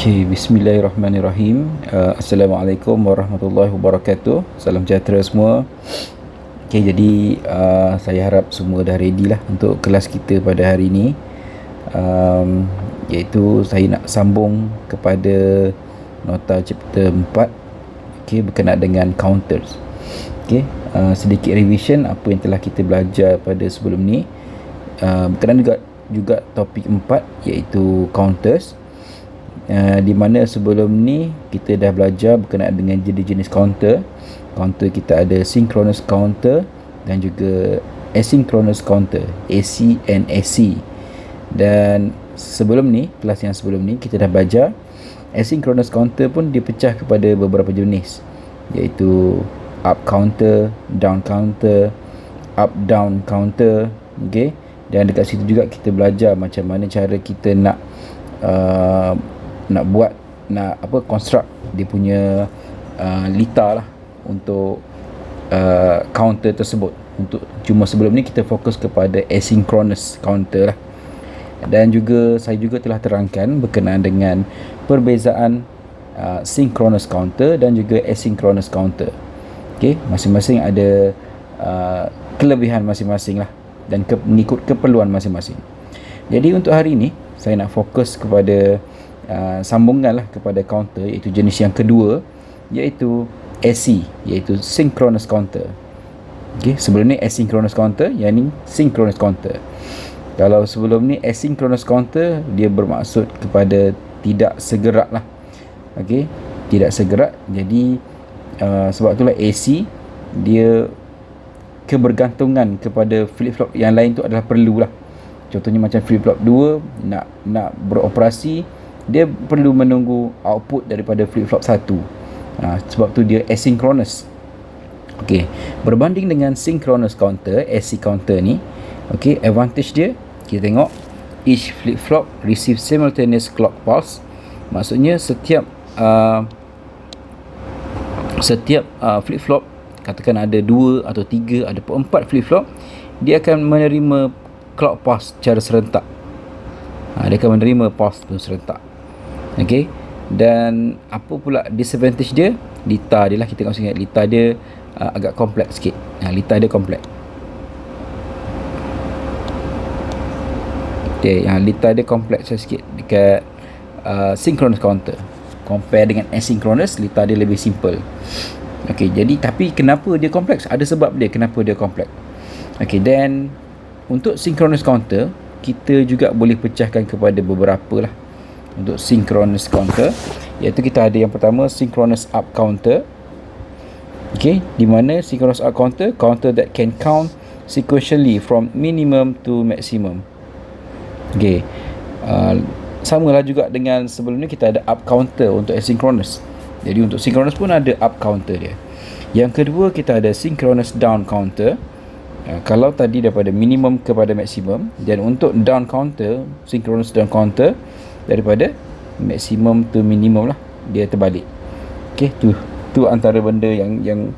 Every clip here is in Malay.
Okay, bismillahirrahmanirrahim. Assalamualaikum warahmatullahi wabarakatuh. Salam sejahtera semua. Okay, jadi saya harap semua dah ready lah untuk kelas kita pada hari ini. Iaitu saya nak sambung kepada nota chapter 4. Okay, berkenaan dengan counters. Okay, sedikit revision apa yang telah kita belajar pada sebelum ni. Berkenaan juga topik 4 iaitu counters. Di mana sebelum ni kita dah belajar berkenaan dengan jenis-jenis counter. Counter kita ada synchronous counter dan juga asynchronous counter, AC and AC. Dan sebelum ni, kelas yang sebelum ni kita dah belajar asynchronous counter pun dipecah kepada beberapa jenis, iaitu up counter, down counter, up down counter. Okay? Dan dekat situ juga kita belajar macam mana cara kita nak construct dia punya litar lah untuk counter tersebut. Cuma sebelum ni kita fokus kepada asynchronous counter lah. Dan juga saya juga telah terangkan berkenaan dengan perbezaan synchronous counter dan juga asynchronous counter. Okay, masing-masing ada kelebihan masing-masing lah dan mengikut keperluan masing-masing. Jadi untuk hari ini saya nak fokus kepada sambungan lah kepada counter, iaitu jenis yang kedua, iaitu AC, iaitu synchronous counter. Okay, sebelum ni asynchronous counter, yang ni synchronous counter. Kalau sebelum ni asynchronous counter, dia bermaksud kepada tidak segerak lah. Okay, tidak segerak. Jadi sebab itulah AC dia kebergantungan kepada flip-flop yang lain tu adalah perlu lah. Contohnya macam flip-flop 2 nak beroperasi, dia perlu menunggu output daripada flip-flop 1. Sebab tu dia asynchronous. Okey, berbanding dengan synchronous counter, AC counter ni, okey, advantage dia kita tengok each flip-flop receive simultaneous clock pulse. Maksudnya setiap flip-flop, katakan ada 2 atau 3 ada 4 flip-flop, dia akan menerima clock pulse secara serentak. Dia akan menerima pulse tu serentak. Okey, dan apa pula disadvantage dia? Litar dia lah, kita tengok sikit. Litar dia agak kompleks sikit. Litar dia kompleks. Okey, litar dia kompleks sikit dekat synchronous counter. Compare dengan asynchronous, litar dia lebih simple. Okey, jadi tapi kenapa dia kompleks? Ada sebab dia kenapa dia kompleks. Okey, dan untuk synchronous counter, kita juga boleh pecahkan kepada beberapa lah. Untuk synchronous counter, iaitu kita ada yang pertama synchronous up counter. Okay, di mana synchronous up counter, counter that can count sequentially from minimum to maximum. Okay, samalah juga dengan sebelum ni kita ada up counter untuk asynchronous. Jadi untuk synchronous pun ada up counter dia. Yang kedua kita ada synchronous down counter. Kalau tadi daripada minimum kepada maksimum, dan untuk down counter, synchronous down counter daripada maksimum to minimum lah, dia terbalik. Okey, tu antara benda yang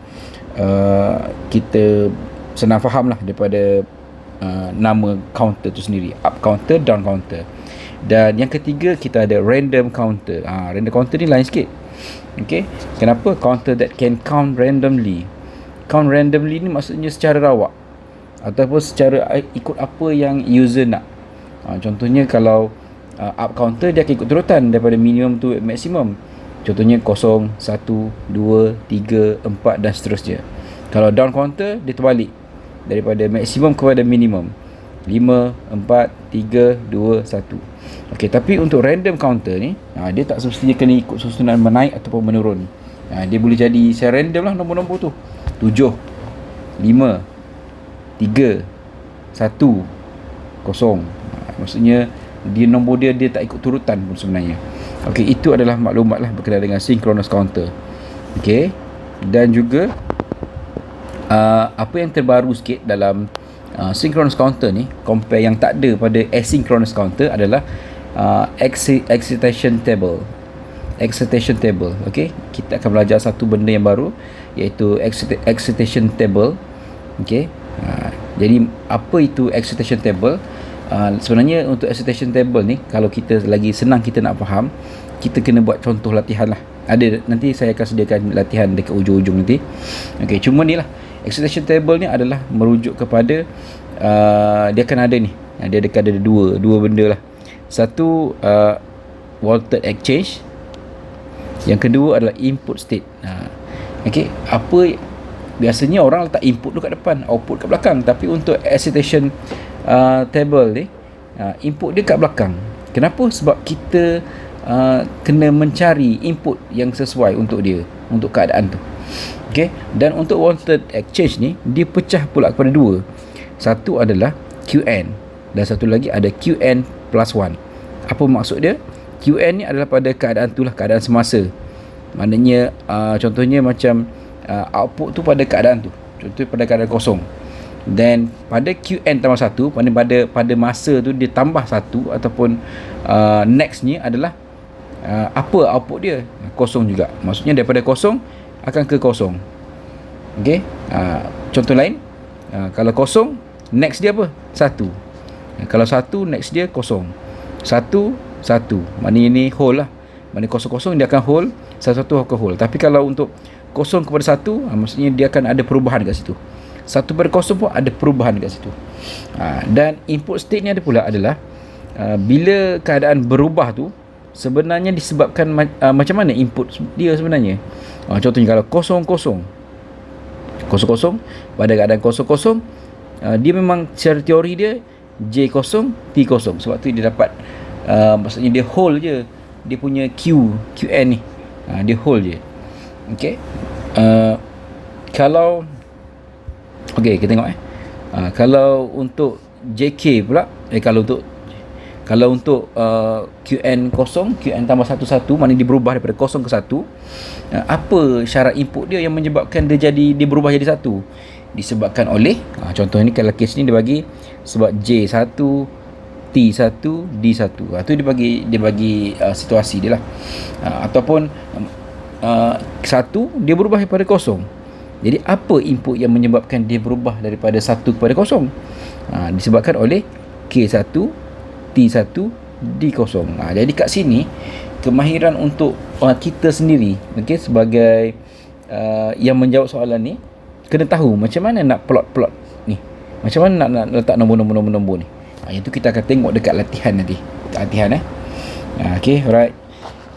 kita senang faham lah daripada nama counter tu sendiri, up counter, down counter. Dan yang ketiga kita ada random counter. Random counter ni lain sikit. Okey, kenapa? Counter that can count randomly. Count randomly ni maksudnya secara rawak ataupun secara ikut apa yang user nak. Contohnya kalau up counter, dia akan ikut turutan daripada minimum to maksimum. Contohnya 0, 1, 2, 3, 4 dan seterusnya. Kalau down counter, dia terbalik daripada maksimum kepada minimum, 5, 4, 3, 2, 1. Okey, tapi untuk random counter ni, dia tak semestinya kena ikut susunan menaik ataupun menurun. Dia boleh jadi secara random lah nombor-nombor tu. 7, 5, 3, 1, 0. Maksudnya dia nombor dia tak ikut turutan pun sebenarnya. Okey, itu adalah maklumat lah berkenaan dengan synchronous counter. Okey, dan juga apa yang terbaru sikit dalam synchronous counter ni, compare yang tak ada pada asynchronous counter, adalah excitation table. Excitation table. Okey, kita akan belajar satu benda yang baru, iaitu excitation table. Okey, jadi apa itu excitation table? Sebenarnya untuk excitation table ni, kalau kita lagi senang kita nak faham, kita kena buat contoh latihan lah. Nanti saya akan sediakan latihan dekat ujung-ujung nanti. Okey, cuma ni lah, excitation table ni adalah merujuk kepada dia akan ada ni, dia akan ada dua benda lah. Satu, voltage exchange. Yang kedua adalah input state. Okey, biasanya orang letak input tu kat depan, output kat belakang. Tapi untuk excitation table ni, input dia kat belakang. Kenapa? Sebab kita kena mencari input yang sesuai untuk dia, untuk keadaan tu. Okey, dan untuk voltage exchange ni dia pecah pula kepada dua. Satu adalah QN dan satu lagi ada QN plus 1. Apa maksud dia? QN ni adalah pada keadaan tu lah, keadaan semasa. Maknanya contohnya macam output tu pada keadaan tu, contohnya pada keadaan kosong. Dan pada QN tambah 1, pada masa tu dia tambah 1, ataupun next ni adalah apa output dia? Kosong juga. Maksudnya daripada kosong akan ke kosong. Okey, contoh lain, kalau kosong, next dia apa? 1. Kalau 1, next dia kosong. 1, maknanya ni whole lah. Maknanya kosong-kosong dia akan whole, 1 akan whole. Tapi kalau untuk kosong kepada 1, maksudnya dia akan ada perubahan kat situ. 1 pada kosong pun ada perubahan kat situ. Dan input state ni ada pula adalah bila keadaan berubah tu sebenarnya disebabkan macam mana input dia sebenarnya. Contohnya kalau kosong-kosong, pada keadaan kosong-kosong, dia memang secara teori dia J kosong, T kosong. Sebab tu dia dapat maksudnya dia whole je, dia punya QN ni, dia whole je. Okey, kalau kita tengok kalau untuk JK pula, kalau untuk QN kosong, QN tambah 1, maknanya dia berubah daripada kosong ke 1. Apa syarat input dia yang menyebabkan dia berubah jadi 1? Disebabkan oleh contoh ni, kalau kes ni dia bagi sebab J1, T1, D1. Tu dia bagi situasi dia lah. Ataupun 1 dia berubah daripada kosong. Jadi apa input yang menyebabkan dia berubah daripada 1 kepada kosong? Disebabkan oleh K1, T1, D0. Jadi kat sini kemahiran untuk kita sendiri, sebagai yang menjawab soalan ni, kena tahu macam mana nak plot ni, macam mana nak letak nombor ni. Yang tu kita akan tengok dekat latihan nanti. Latihan okay, alright.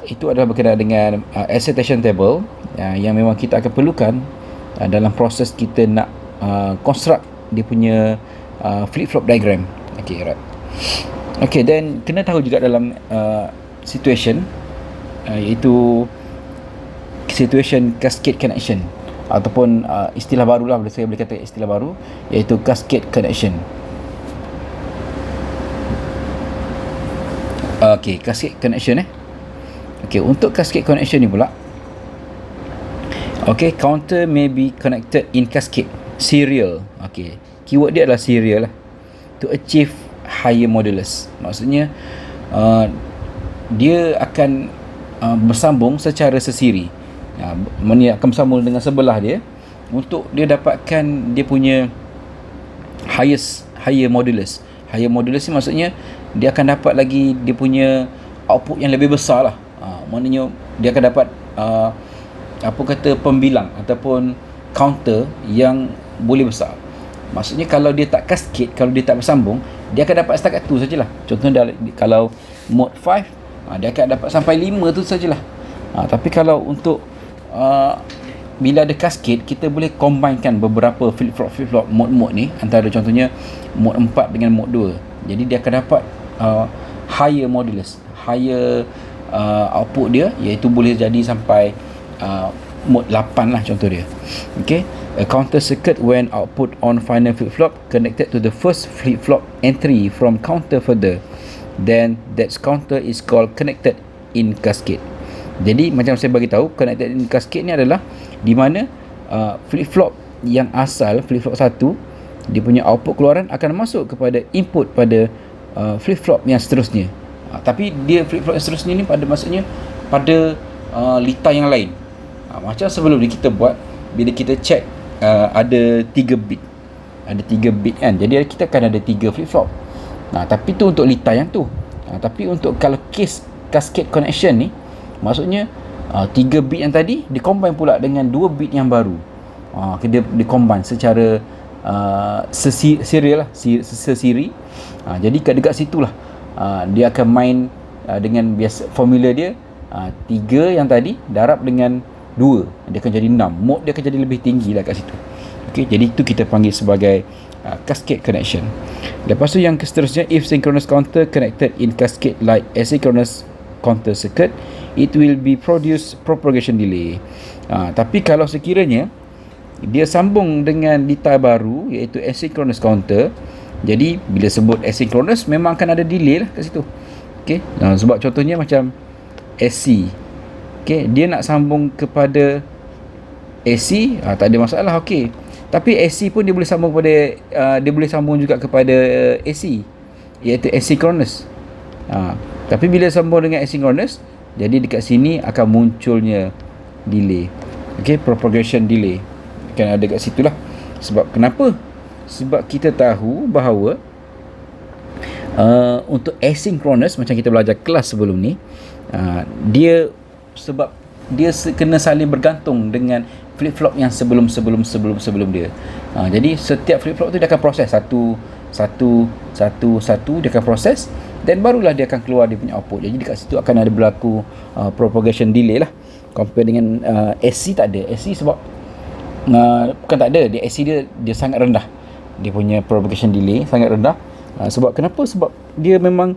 Itu adalah berkenaan dengan excitation table yang memang kita akan perlukan dalam proses kita nak construct dia punya flip-flop diagram. Okay, alright. Okay, then kena tahu juga dalam situation, iaitu situation cascade connection, ataupun istilah baru lah, saya boleh kata istilah baru, iaitu cascade connection. Okay, cascade connection okay, untuk cascade connection ni pula, okay, counter may be connected in cascade, serial. Okay, keyword dia adalah serial lah, to achieve higher modulus. Maksudnya dia akan bersambung secara sesiri. Mana akan bersambung dengan sebelah dia untuk dia dapatkan dia punya higher modulus. Higher modulus ni maksudnya dia akan dapat lagi dia punya output yang lebih besar lah. Maknanya dia akan dapat pembilang ataupun counter yang boleh besar. Maksudnya kalau dia tak cascade, kalau dia tak bersambung, dia akan dapat setakat tu sajalah. Contohnya kalau mode 5, dia akan dapat sampai 5 tu sajalah. Tapi kalau untuk bila ada cascade, kita boleh combinekan beberapa flip-flop mode ni, antara contohnya mode 4 dengan mode 2. Jadi dia akan dapat higher modulus, higher output dia, iaitu boleh jadi sampai mode 8 lah contoh dia. Okay, a counter circuit when output on final flip-flop connected to the first flip-flop entry from counter further, then that counter is called connected in cascade. Jadi macam saya bagi tahu, connected in cascade ni adalah di mana flip-flop yang asal, flip-flop 1, dia punya output keluaran akan masuk kepada input pada flip-flop yang seterusnya. Tapi dia flip-flop yang seterusnya ni maksudnya pada litar yang lain. Macam sebelum ni kita buat, bila kita check ada 3 bit kan, jadi kita akan ada 3 flip-flop. Tapi tu untuk litar yang tu. Tapi untuk kalau case cascade connection ni, maksudnya 3 bit yang tadi di-combine pula dengan 2 bit yang baru. Dia di-combine secara serial lah, sesiri. Jadi dekat situlah dia akan main dengan biasa formula dia, 3 yang tadi darab dengan 2, dia akan jadi 6. Mode dia akan jadi lebih tinggi lah kat situ. Okey, jadi itu kita panggil sebagai cascade connection. Lepas tu yang seterusnya, if synchronous counter connected in cascade like asynchronous counter circuit, it will be produce propagation delay. Tapi kalau sekiranya dia sambung dengan litar baru iaitu asynchronous counter, jadi bila sebut asynchronous memang akan ada delay lah kat situ. Okey, sebab contohnya macam AC. Okey, dia nak sambung kepada AC, tak ada masalah. Okey, tapi AC pun dia boleh sambung kepada dia boleh sambung juga kepada AC iaitu asynchronous. Tapi bila sambung dengan asynchronous, jadi dekat sini akan munculnya delay. Okey, propagation delay akan ada kat situlah. Sebab kenapa? Sebab kita tahu bahawa untuk asynchronous, macam kita belajar kelas sebelum ni, dia sebab dia kena saling bergantung dengan flip-flop yang sebelum dia. Jadi setiap flip-flop tu dia akan proses satu dia akan proses, dan barulah dia akan keluar dia punya output. Jadi dekat situ akan ada berlaku propagation delay lah. Compare dengan SC tak ada. SC sebab bukan tak ada, dia SC dia sangat rendah. Dia punya propagation delay sangat rendah. Sebab kenapa? Sebab dia memang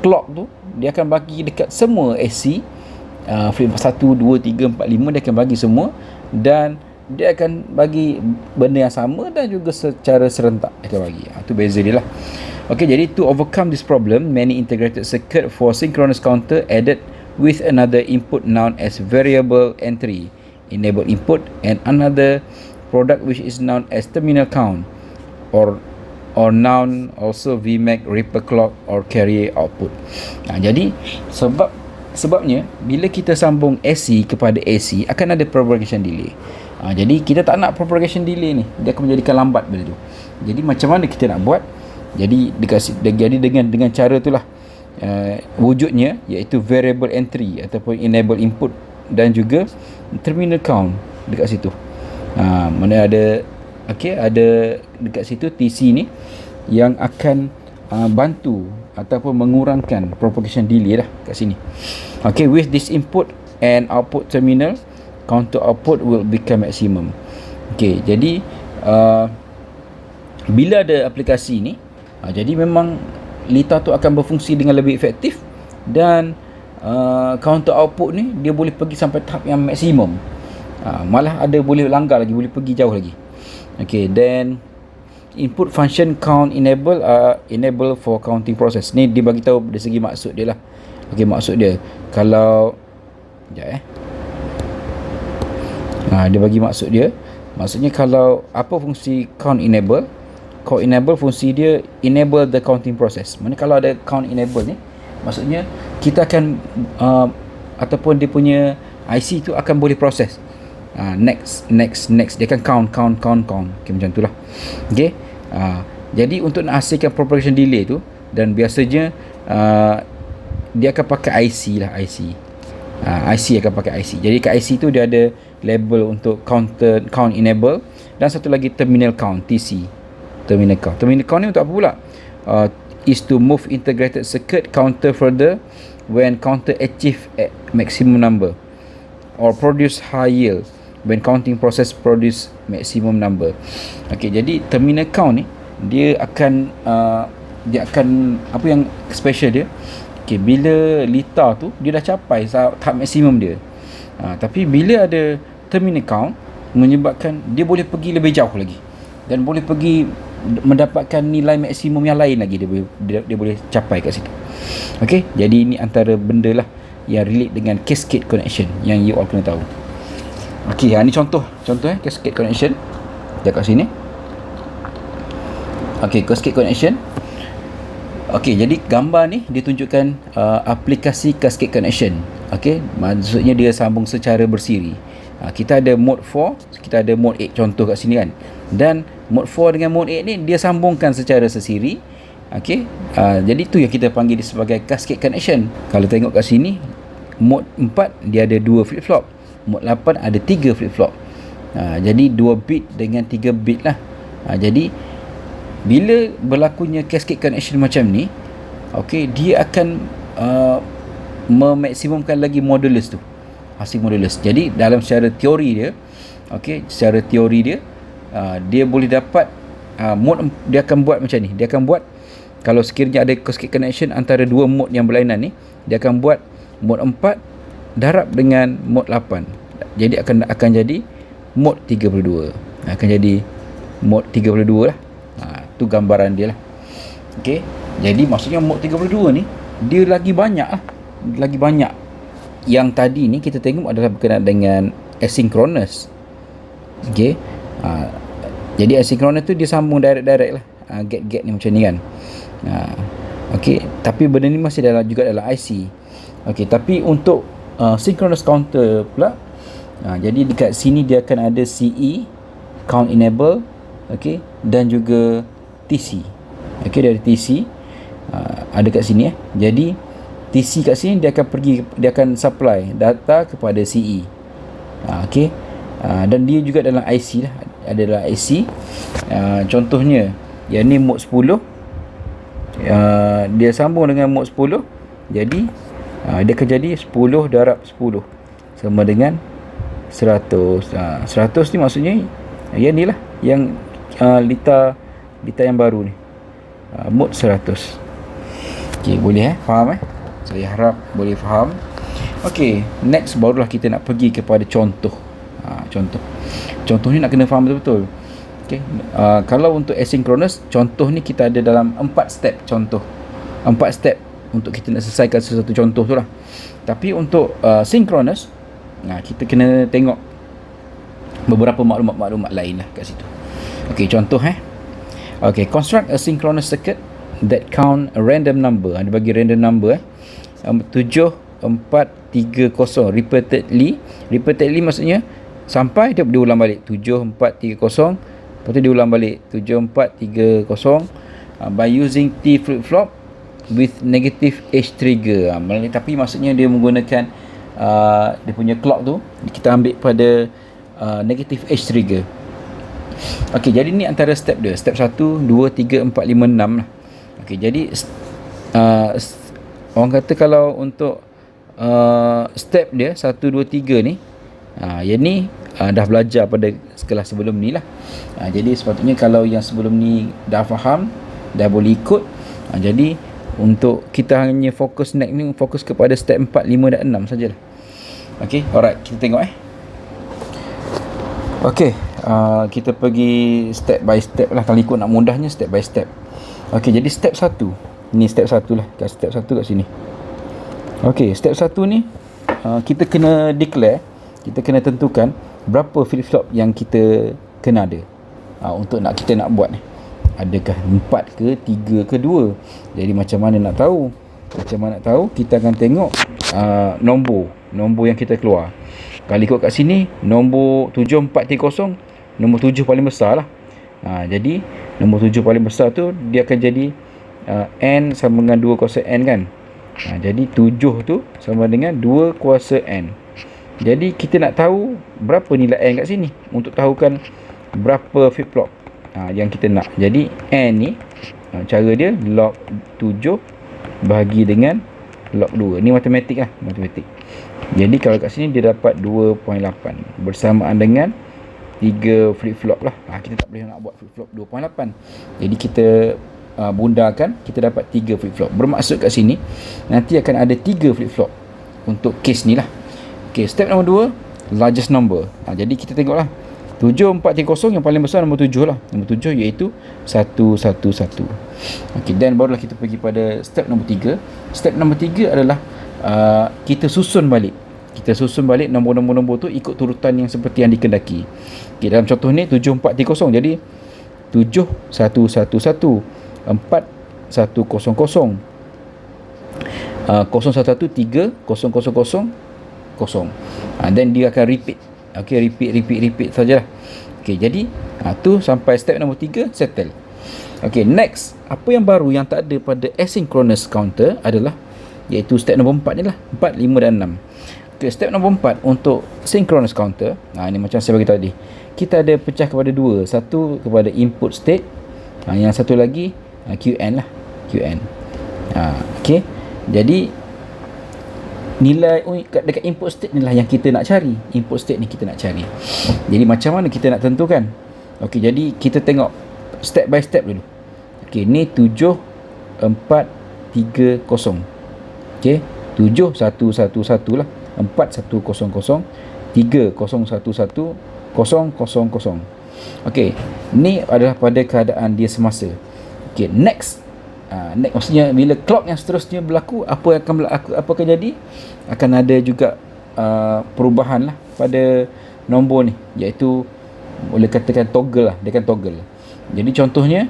clock tu dia akan bagi dekat semua SC, flip 1, 2, 3, 4, 5 dia akan bagi semua, dan dia akan bagi benda yang sama dan juga secara serentak dia akan bagi. Itu beza dia lah. Okay, jadi to overcome this problem, many integrated circuit for synchronous counter added with another input known as variable entry enable input and another product which is known as terminal count or known also VMAX ripple clock or carrier output. Jadi sebabnya bila kita sambung AC kepada AC akan ada propagation delay. Jadi kita tak nak propagation delay ni, dia akan menjadikan lambat benda tu. Jadi macam mana kita nak buat? Jadi dengan cara itulah wujudnya iaitu variable entry ataupun enable input dan juga terminal count dekat situ. Mana ada ada dekat situ TC ni yang akan bantu ataupun mengurangkan propagation delay lah kat sini. With this input and output terminal, counter output will become maximum. Jadi bila ada aplikasi ni, jadi memang litar tu akan berfungsi dengan lebih efektif, dan counter output ni dia boleh pergi sampai tahap yang maksimum. Malah ada boleh langgar lagi, boleh pergi jauh lagi. Then input function count enable for counting process. Ni dia bagi tahu dari segi maksud dia lah. Maksud dia kalau dia bagi maksud dia. Maksudnya kalau apa fungsi count enable? Count enable fungsi dia enable the counting process. Maksudnya kalau ada count enable ni, maksudnya kita akan ataupun dia punya IC tu akan boleh proses next dia akan count. Macam tu lah. Jadi untuk nak hasilkan propagation delay tu, dan biasanya dia akan pakai IC lah. IC akan pakai IC. Jadi kat IC tu dia ada label untuk count enable, dan satu lagi terminal count, TC. Terminal count ni untuk apa pula? Is to move integrated circuit counter further when counter achieve at maximum number, or produce high yield when counting process produce maximum number. Jadi terminal count ni dia akan apa yang special dia, bila litar tu dia dah capai tahap maksimum dia, tapi bila ada terminal count menyebabkan dia boleh pergi lebih jauh lagi, dan boleh pergi mendapatkan nilai maksimum yang lain lagi, dia boleh capai kat situ. Jadi ini antara benda lah yang relate dengan cascade connection yang you all kena tahu. Ni contoh cascade connection dekat sini. Cascade connection. Jadi gambar ni dia tunjukkan aplikasi cascade connection. Maksudnya dia sambung secara bersiri. Kita ada mode 4, kita ada mode 8 contoh kat sini kan. Dan mode 4 dengan mode 8 ni dia sambungkan secara sesiri, Okey, jadi tu yang kita panggil dia sebagai cascade connection. Kalau tengok kat sini, mode 4 dia ada 2 flip flop, mode 8 ada 3 flip flop. Jadi 2 bit dengan 3 bit lah. Jadi bila berlakunya cascade connection macam ni, okey, dia akan memaksimumkan lagi modulus tu, hasil modulus. Jadi dalam secara teori dia, okey, secara teori dia, dia boleh dapat mode, dia akan buat macam ni. Dia akan buat, kalau sekiranya ada cascade connection antara dua mode yang berlainan ni, dia akan buat mode 4 darab dengan mode 8. Jadi akan jadi mode 32. Akan jadi mode 32 lah. Tu gambaran dia lah. Okey. Jadi maksudnya mode 32 ni dia lagi banyak lah. Lagi banyak. Yang tadi ni kita tengok adalah berkenaan dengan asynchronous. Okey. Jadi asynchronous tu dia sambung direct lah. Get ni macam ni kan. Okey, tapi benda ni masih juga dalam IC. Okey, tapi untuk synchronous counter pula, jadi dekat sini dia akan ada CE, count enable, okey, dan juga TC. Okey, dari TC ada kat sini Jadi TC kat sini dia akan supply data kepada CE. Okey. Dan dia juga dalam IC lah, ada dalam IC. Contohnya yang ni mode 10, dia sambung dengan mode 10. Jadi dia akan jadi 10 darab 10 sama dengan 100. 100 ni maksudnya yang ni lah, yang lita yang baru ni, mode 100. Okey, boleh faham saya harap boleh faham. Okey, next barulah kita nak pergi kepada contoh. Contoh ni nak kena faham betul-betul. Okay. Kalau untuk asynchronous, contoh ni kita ada dalam 4 step contoh. 4 step untuk kita nak selesaikan sesuatu contoh tu lah. Tapi untuk synchronous, kita kena tengok beberapa maklumat lain lah kat situ. Okay, contoh Okay, construct a synchronous circuit that count a random number. Dia bagi random number 7, 4, 3, 0 repeatedly maksudnya sampai dia ulang balik 7, 4, 3, 0. Lepas tu dia ulang balik 7, 4, 3, 0 by using T flip-flop with negative H trigger. Tapi maksudnya dia menggunakan dia punya clock tu kita ambil pada negative H trigger. Okey, jadi ni antara step dia. Step 1, 2, 3, 4, 5, 6 lah. Okey, jadi orang kata kalau untuk step dia 1, 2, 3 ni, yang ni dah belajar pada kelas sebelum ni lah. Jadi sepatutnya kalau yang sebelum ni dah faham, dah boleh ikut. Jadi untuk kita hanya fokus next ni, fokus kepada step 4, 5 dan 6 sajalah. Okey, alright, kita tengok Okey, kita pergi step by step lah. Kalau ikut nak mudahnya step by step. Okey, jadi step 1. Ni step 1 lah. Step 1 kat sini. Okey, step 1 ni kita kena declare, kita kena tentukan berapa flip-flop yang kita kena ada untuk kita nak buat ni. Adakah 4 ke 3 ke 2? Jadi macam mana nak tahu? Kita akan tengok nombor yang kita keluar. Kalau ikut kat sini, nombor 7430, nombor 7 paling besar lah. Jadi nombor 7 paling besar tu dia akan jadi N sama dengan 2 kuasa N kan. Jadi 7 tu sama dengan 2 kuasa N. Jadi kita nak tahu berapa nilai N kat sini untuk tahukan berapa flip-flop yang kita nak. Jadi N ni cara dia log 7 bahagi dengan log 2. Ni matematik lah, matematik. Jadi kalau kat sini dia dapat 2.8 bersamaan dengan 3 flip-flop lah. Kita tak boleh nak buat flip-flop 2.8. Jadi kita bundakan, kita dapat 3 flip-flop. Bermaksud kat sini nanti akan ada 3 flip-flop untuk case ni lah. Okay, step nombor 2, largest number. Jadi kita tengoklah 7, 4, 3, 0 yang paling besar nombor 7 lah. Nombor 7 iaitu 111. Okay, dan barulah kita pergi pada step nombor 3. Step nombor 3 adalah kita susun balik. Nombor-nombor tu ikut turutan yang seperti yang dikendaki. Okay, dalam contoh ni 7, 4, 3, 0. Jadi 7, 111, 4, 100, 011, 3, 000, 0. Then dia akan repeat. Okay, repeat sajalah. Okay, jadi tu sampai step nombor 3 settle. Okey, next, apa yang baru yang tak ada pada asynchronous counter adalah iaitu step nombor 4 ni lah, 4, 5 dan 6. Okey, step nombor 4 untuk synchronous counter, ni macam saya bagi tadi, kita ada pecah kepada dua, satu kepada input state, yang satu lagi QN lah, QN. Okey, jadi nilai dekat input state ni lah yang kita nak cari. Input state ni kita nak cari. Jadi macam mana kita nak tentukan? Okey, jadi kita tengok step by step dulu. Okey, ni 7 4 3 0. Okey, 7 1 1 1 lah, 4 1 0 0, 3 0 1 1 0 0 0. Okey, ni adalah pada keadaan dia semasa. Okey, next maksudnya bila clock yang seterusnya berlaku, apa akan jadi? Akan ada juga perubahan lah pada nombor ni, iaitu boleh katakan toggle lah, dia akan toggle. Jadi contohnya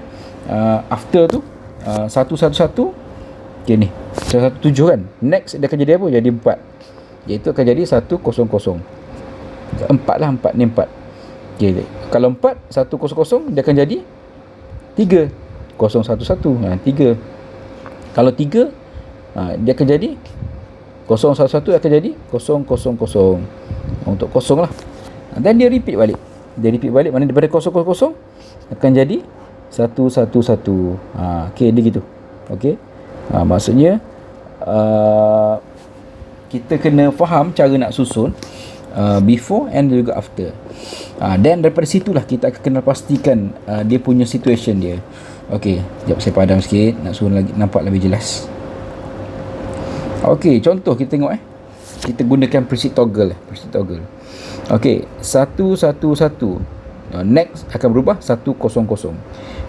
after tu 111, okay, ni 117 kan, next dia akan jadi apa? Jadi 4, iaitu akan jadi 100. 4 lah, 4 ni 4. Okay, kalau 4 100 dia akan jadi 3 011, 3. Kalau 3 dia akan jadi 011, akan jadi 000 untuk kosong lah. Dan dia repeat balik, mana daripada 000 akan jadi 111. Okey, dia gitu. Okey, maksudnya kita kena faham cara nak susun before and juga after. Dan daripada situlah kita akan kena pastikan dia punya situation dia. Okey, sekejap saya padam sikit nak suruh lagi nampak lebih jelas. Okey, contoh kita tengok kita gunakan preset toggle. Okey, 111 next akan berubah 100.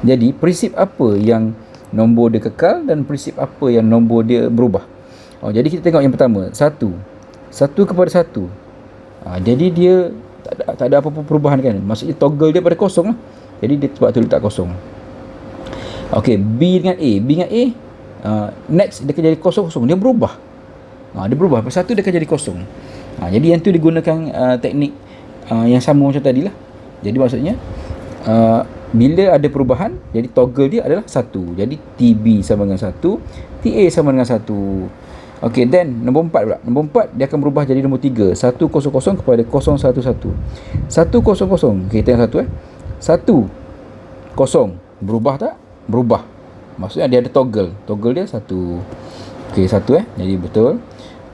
Jadi prinsip apa yang nombor dia kekal dan prinsip apa yang nombor dia berubah? Jadi kita tengok yang pertama, 1 kepada 1. Jadi dia tak ada apa-apa perubahan kan, maksudnya toggle dia pada kosong lah. Jadi dia sebab tu letak kosong. Okey, B dengan A, next dia akan jadi 0, dia berubah. Dia berubah, lepas 1 dia akan jadi 0. Jadi yang tu digunakan teknik yang sama macam tadi lah. Jadi maksudnya bila ada perubahan, jadi toggle dia adalah 1. Jadi TB sama dengan 1, TA sama dengan 1. Okey, then nombor 4 pula. Nombor 4 dia akan berubah jadi nombor 3, 100 kepada 011. 100. Okey, kita yang 1 1 0 berubah tak? Berubah. Maksudnya dia ada toggle dia 1. Okey, 1 jadi betul.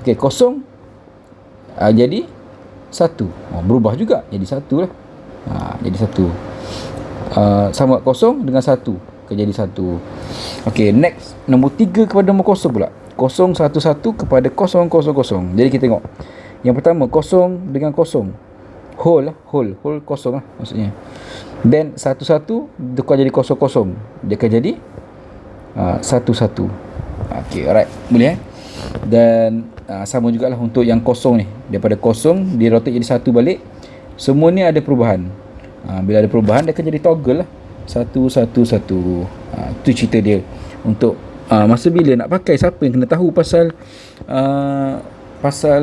Okey, 0 jadi 1. Berubah juga jadi 1 lah. Jadi 1. Sama 0 dengan 1 akan jadi 1. Okey, next nombor 3 kepada nombor 0 pula. 011 kepada 000. Jadi kita tengok. Yang pertama 0 dengan 0. Whole kosong lah maksudnya. Then 11 tukar jadi 00. Dia akan jadi 11. Okey, alright. Boleh Dan sama jugalah untuk yang kosong ni. Daripada 0 dia rotate jadi 1 balik. Semua ni ada perubahan. Bila ada perubahan dia akan jadi toggle lah. 111. Itu cerita dia. Untuk masa bila nak pakai, siapa yang kena tahu pasal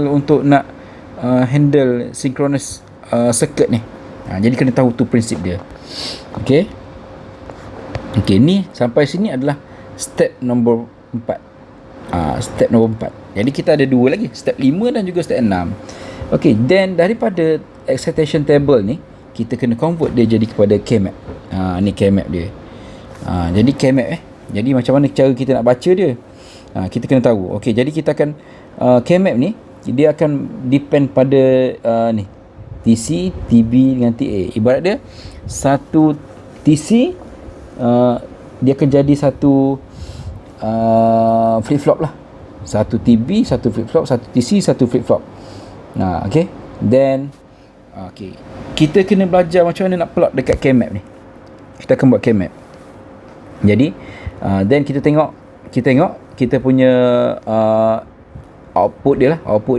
untuk nak handle synchronous circuit ni. Jadi kena tahu tu prinsip dia. Okey, ni sampai sini adalah step nombor 4. Step nombor 4. Jadi kita ada dua lagi, step 5 dan juga step 6. Okey, then daripada excitation table ni kita kena convert dia jadi kepada K-map. Ni K-map dia. Jadi K-map jadi macam mana cara kita nak baca dia? Kita kena tahu. Okey, jadi kita akan K-map ni dia akan depend pada ni TC, TB dengan TA. Ibarat dia satu TC dia akan jadi satu flip flop lah. Satu TB, satu flip flop, satu TC, satu flip flop. Okey. Then kita kena belajar macam mana nak plot dekat K-map ni. Kita akan buat K-map. Jadi then kita tengok kita punya output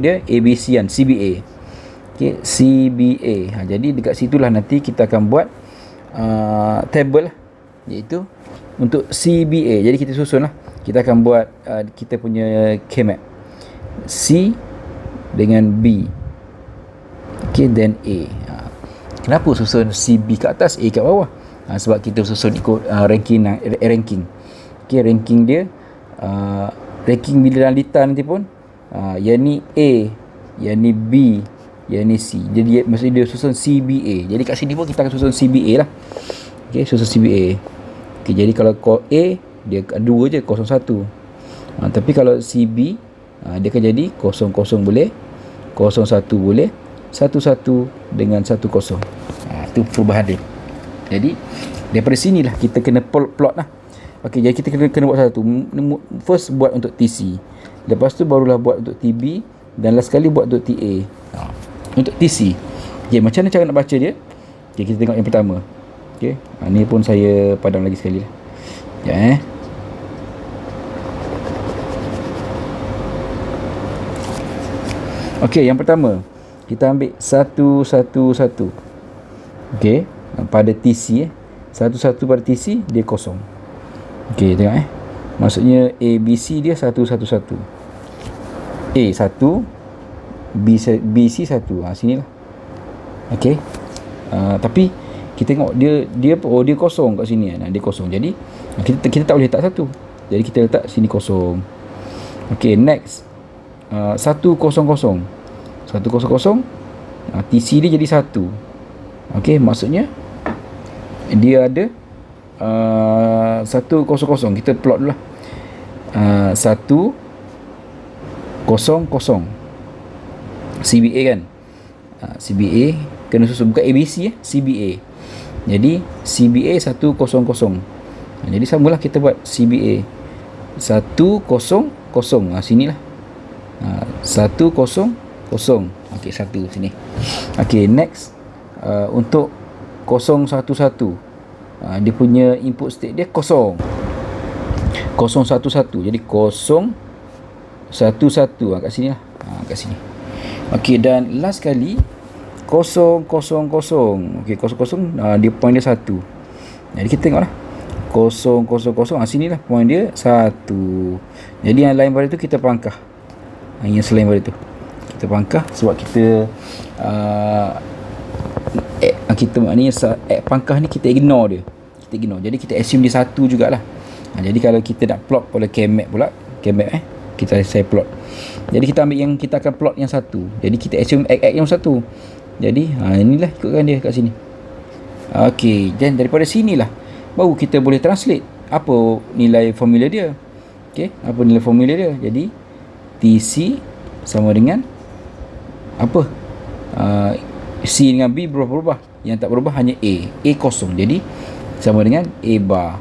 dia ABC kan, CBA. Okey, CBA. Jadi dekat situlah nanti kita akan buat table lah, iaitu untuk CBA. Jadi kita susun lah. Kita akan buat kita punya K-map. C dengan B. Okey, then A. Kenapa susun CB kat atas, A kat bawah? sebab kita susun ikut ranking. Okay, ranking dia ranking bila dalam litar nanti pun yang ni A, yang ni B, yang ni C. Jadi maksudnya dia susun CBA. Jadi kat sini pun kita akan susun CBA lah. Okay, susun CBA. Okay, jadi kalau A dia 2 je, 01. Tapi kalau CB dia akan jadi 00 boleh, 01 boleh, 11 dengan 10. Itu perubahan dia. Jadi daripada sinilah kita kena plot lah. Okey, jadi kita kena buat satu. First buat untuk TC. Lepas tu barulah buat untuk TB, dan last sekali buat untuk TA. Untuk TC. Okey, macam mana cara nak baca dia? Okey, kita tengok yang pertama. Okey, ni pun saya padam lagi sekali lah. Ya, Okey, yang pertama kita ambil 111. Okey, pada TC 11 pada TC dia kosong. Okey, tengok maksudnya ABC dia 111. A 1, BC 1. Sinilah. Okey. Tapi kita tengok dia kosong kat sini kan. Dia kosong. Jadi kita tak boleh letak 1. Jadi kita letak sini kosong. Okey, next. 100. TC dia jadi 1. Okey, maksudnya dia ada 100. Kita plot dulu lah. 100 CBA kan. CBA kena susun, bukan ABC CBA. Jadi CBA 100. Jadi samalah kita buat CBA 100. Sinilah 100. Okey, 1 sini. Okey, next untuk 011. Dia punya input state dia 011. Jadi 011 kat sini lah. Kat sini. Okey, dan last kali 000. Okey, 00 dia point dia 1. Jadi kita tengoklah 000. Sini lah point dia 1. Jadi yang lain pada tu kita pangkah. Yang selain pada tu kita pangkah, sebab kita kita maknanya pangkah ni kita ignore dia. Jadi kita assume dia 1 jugalah. Jadi kalau kita nak plot pada KMap pula, saya plot. Jadi kita ambil yang kita akan plot yang 1. Jadi kita assume X yang 1. Jadi inilah ikutkan dia kat sini. Okey, dan daripada sinilah baru kita boleh translate apa nilai formula dia. Okey, apa nilai formula dia? Jadi TC sama dengan apa? C dengan B berubah. Yang tak berubah hanya A kosong. Jadi sama dengan A bar.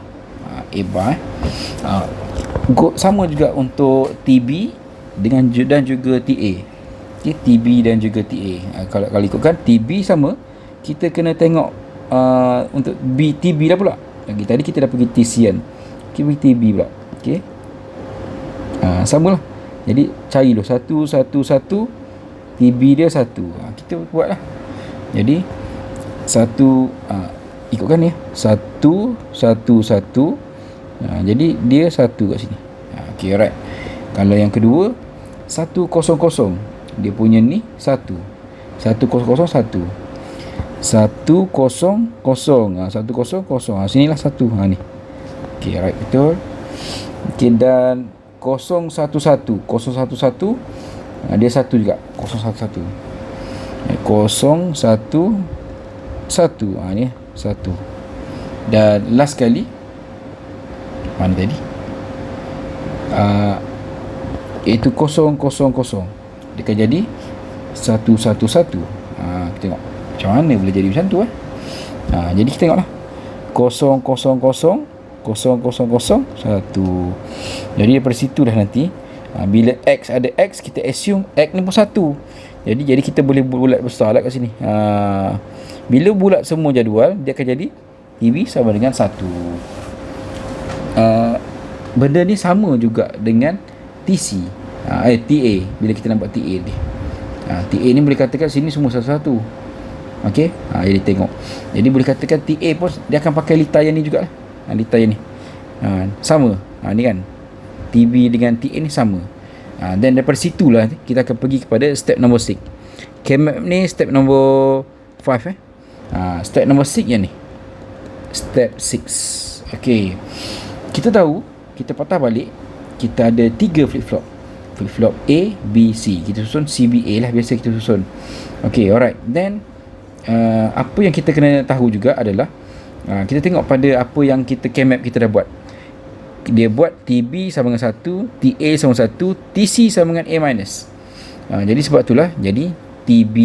Sama juga untuk TB dan juga TA. Okay, TB dan juga TA. Kalau ikutkan TB sama, kita kena tengok untuk TB dah pula. Okay, tadi kita dah pergi TC kan. Okay, pergi TB pula. Okay. Samalah. Jadi cari dulu 111, TB dia 1. Kita buat lah. Jadi 1 ikutkan ni 111. Jadi dia 1 kat sini. Okey, alright. Kalau yang kedua 100, dia punya ni 1. 100 1. 100. 100. Sinilah 1. Ni. Okey, alright, betul. Okey, dan 011 dia 1 juga. 011 ni 1. Dan last kali mana tadi? Iaitu 000. Dia akan jadi 111. Kita tengok macam mana boleh jadi macam tu. Jadi kita tengoklah 000 1. Jadi daripada situlah nanti bila X ada X, kita assume X ni pun 1. Jadi kita boleh bulat besar lah kat sini. Bila bulat semua jadual, dia akan jadi TB sama dengan 1. Benda ni sama juga dengan TC. TA. Bila kita nampak TA ni, TA ni boleh katakan sini semua satu-satu. Okey, jadi tengok. Jadi boleh katakan TA pun dia akan pakai litar yang ni jugalah. Litar yang ni sama. Ni kan TB dengan TA ni sama. Dan daripada situlah kita akan pergi kepada step nombor 6. KMap ni step nombor 5. Step nombor 6 yang ni. step 6. Okey, kita tahu, kita patah balik, kita ada 3 flip-flop. Flip-flop A, B, C. Kita susun CBA lah, biasa kita susun. Okey, alright. Then apa yang kita kena tahu juga adalah kita tengok pada apa yang kita K-map kita dah buat. Dia buat TB sama dengan 1, TA sama 1, TC sama dengan A minus. Jadi sebab itulah, jadi TB,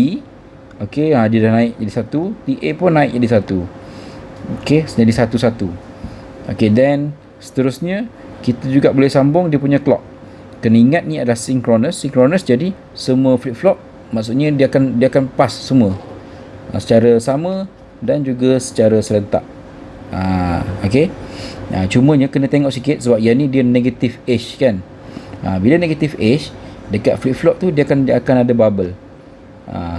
okey, dia dah naik jadi 1, TA pun naik jadi 1. Okey, jadi 1 1. Okey, then seterusnya kita juga boleh sambung dia punya clock. Kena ingat ni adalah synchronous. Synchronous jadi semua flip-flop, maksudnya dia akan pass semua secara sama dan juga secara serentak. Okey. Cumanya kena tengok sikit sebab yang ni dia negative edge kan. Bila negative edge dekat flip-flop tu dia akan ada bubble.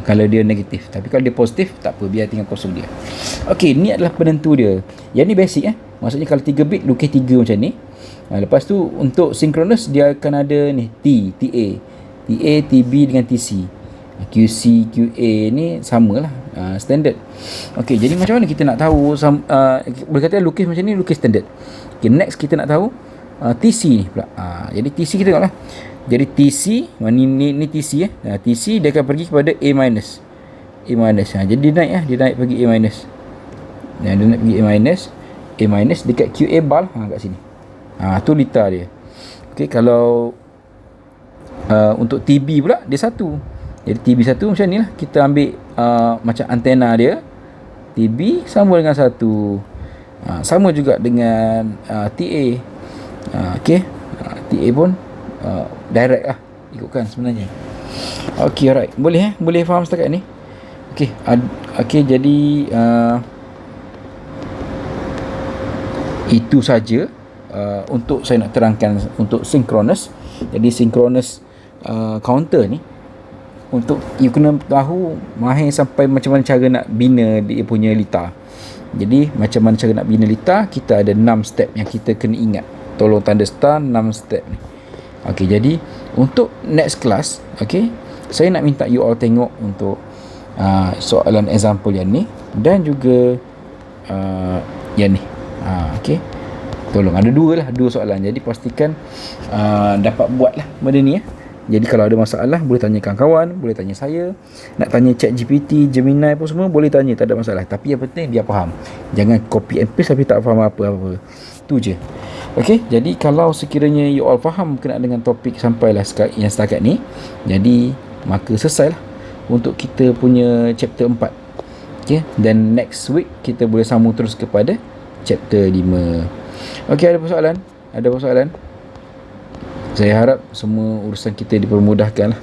Kalau dia negatif. Tapi kalau dia positif, tak apa, biar tinggal kosong dia. Okey, ni adalah penentu dia. Yang ni basic Maksudnya kalau 3 bit lukis 3 macam ni. Lepas tu untuk synchronous dia akan ada ni TA, TB dengan TC. QC, QA ni samalah, standard. Okey, jadi macam mana kita nak tahu boleh kata lukis macam ni lukis standard. Okey, next kita nak tahu TC ni pula. Jadi TC kita tengoklah. Jadi TC ni TC TC dia akan pergi kepada A minus. Jadi dia naik pergi A minus. Dia naik pergi A minus dekat QA bar kat sini. Tu lita dia. Okey, kalau untuk TB pula dia 1. Jadi TB1 macam ni lah. Kita ambil macam antena dia. TB sama dengan 1. Sama juga dengan TA. Okey, TA pun direct lah ikutkan sebenarnya. Okey, alright. Boleh faham setakat ni? Okey, jadi itu saja untuk saya nak terangkan untuk synchronous. Jadi synchronous counter ni, untuk you kena tahu mahir sampai macam mana cara nak bina dia punya lita. Jadi macam mana cara nak bina lita, kita ada 6 step yang kita kena ingat. Tolong tanda star 6 step ni. Okey, jadi untuk next class, okey, saya nak minta you all tengok untuk soalan example yang ni dan juga yang ni. Okey, tolong ada dua soalan. Jadi pastikan dapat buat lah benda ni Jadi kalau ada masalah boleh tanya kawan-kawan, boleh tanya saya, nak tanya ChatGPT, Gemini pun semua boleh tanya, tak ada masalah. Tapi yang penting dia faham. Jangan copy and paste tapi tak faham apa-apa. Tu je. Okey, jadi kalau sekiranya you all faham berkenaan dengan topik sampailah yang setakat ni, jadi maka selesailah untuk kita punya chapter 4. Okey, dan next week kita boleh sambung terus kepada chapter 5. Okey, ada persoalan? Ada persoalan? Saya harap semua urusan kita dipermudahkan lah.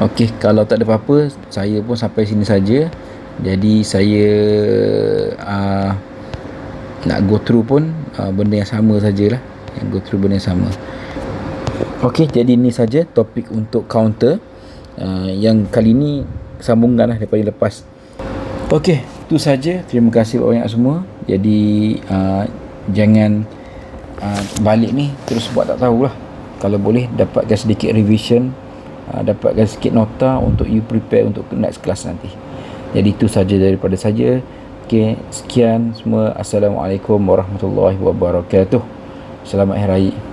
Okey, kalau tak ada apa-apa, saya pun sampai sini saja. Jadi saya nak go through pun benda yang sama sajalah. Go through benda yang sama. Okey, jadi ini saja topik untuk counter. Yang kali ni sambungan lah daripada lepas. Okey, itu saja. Terima kasih banyak semua. Jadi jangan balik ni terus buat tak tahulah. Kalau boleh dapatkan sedikit revision, dapatkan sikit nota untuk you prepare untuk next class nanti. Jadi itu saja daripada saya. Okey, sekian semua. Assalamualaikum warahmatullahi wabarakatuh. Selamat Hari Raya.